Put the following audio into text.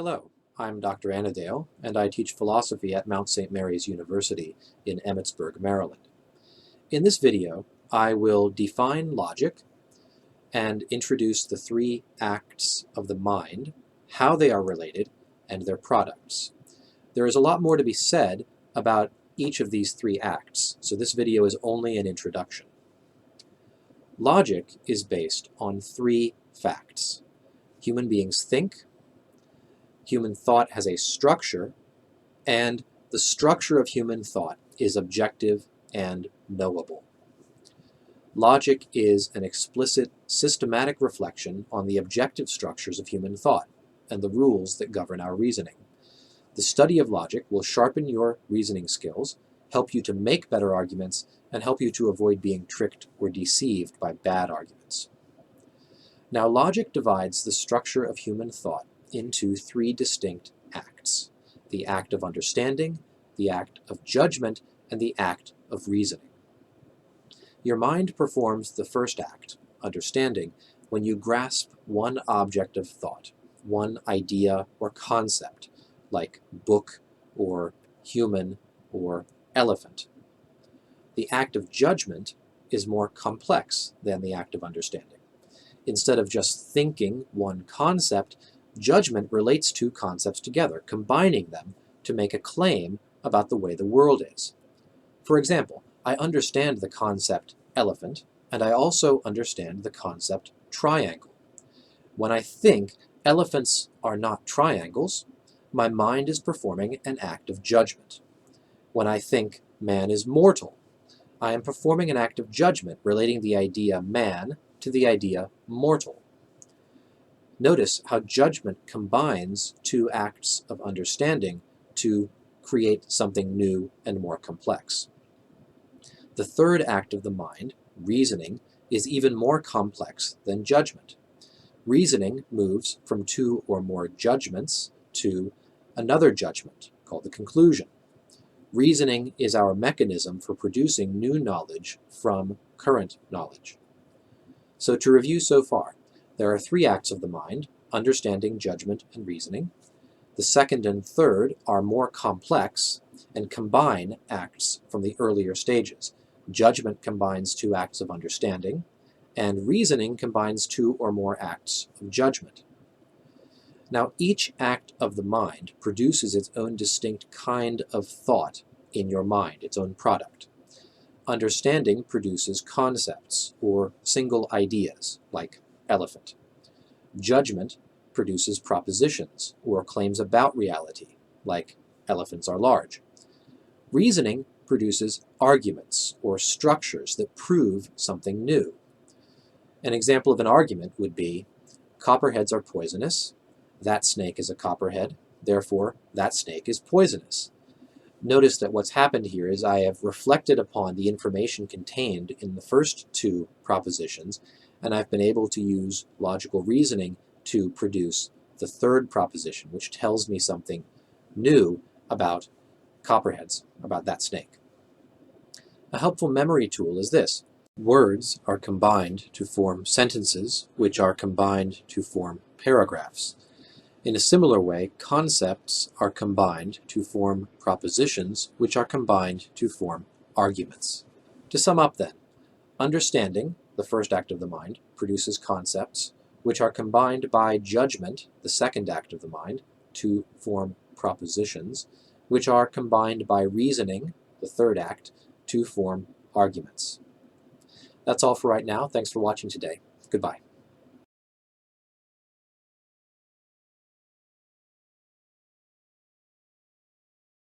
Hello, I'm Dr. Annadale, and I teach philosophy at Mount St. Mary's University in Emmitsburg, Maryland. In this video, I will define logic and introduce the three acts of the mind, how they are related, and their products. There is a lot more to be said about each of these three acts, so this video is only an introduction. Logic is based on three facts. Human beings think, human thought has a structure, and the structure of human thought is objective and knowable. Logic is an explicit, systematic reflection on the objective structures of human thought and the rules that govern our reasoning. The study of logic will sharpen your reasoning skills, help you to make better arguments, and help you to avoid being tricked or deceived by bad arguments. Now, logic divides the structure of human thought into three distinct acts: the act of understanding, the act of judgment, and the act of reasoning. Your mind performs the first act, understanding, when you grasp one object of thought, one idea or concept, like book or human or elephant. The act of judgment is more complex than the act of understanding. Instead of just thinking one concept, judgment relates two concepts together, combining them to make a claim about the way the world is. For example, I understand the concept elephant, and I also understand the concept triangle. When I think elephants are not triangles, my mind is performing an act of judgment. When I think man is mortal, I am performing an act of judgment relating the idea man to the idea mortal. Notice how judgment combines two acts of understanding to create something new and more complex. The third act of the mind, reasoning, is even more complex than judgment. Reasoning moves from two or more judgments to another judgment, called the conclusion. Reasoning is our mechanism for producing new knowledge from current knowledge. So to review so far, there are three acts of the mind: understanding, judgment, and reasoning. The second and third are more complex and combine acts from the earlier stages. Judgment combines two acts of understanding, and reasoning combines two or more acts of judgment. Now, each act of the mind produces its own distinct kind of thought in your mind, its own product. Understanding produces concepts or single ideas, like elephant. Judgment produces propositions or claims about reality, like elephants are large. Reasoning produces arguments or structures that prove something new. An example of an argument would be, copperheads are poisonous, that snake is a copperhead, therefore that snake is poisonous. Notice that what's happened here is I have reflected upon the information contained in the first two propositions, and I've been able to use logical reasoning to produce the third proposition, which tells me something new about copperheads, about that snake. A helpful memory tool is this. Words are combined to form sentences, which are combined to form paragraphs. In a similar way, concepts are combined to form propositions, which are combined to form arguments. To sum up then, understanding, the first act of the mind, produces concepts, which are combined by judgment, the second act of the mind, to form propositions, which are combined by reasoning, the third act, to form arguments. That's all for right now. Thanks for watching today. Goodbye.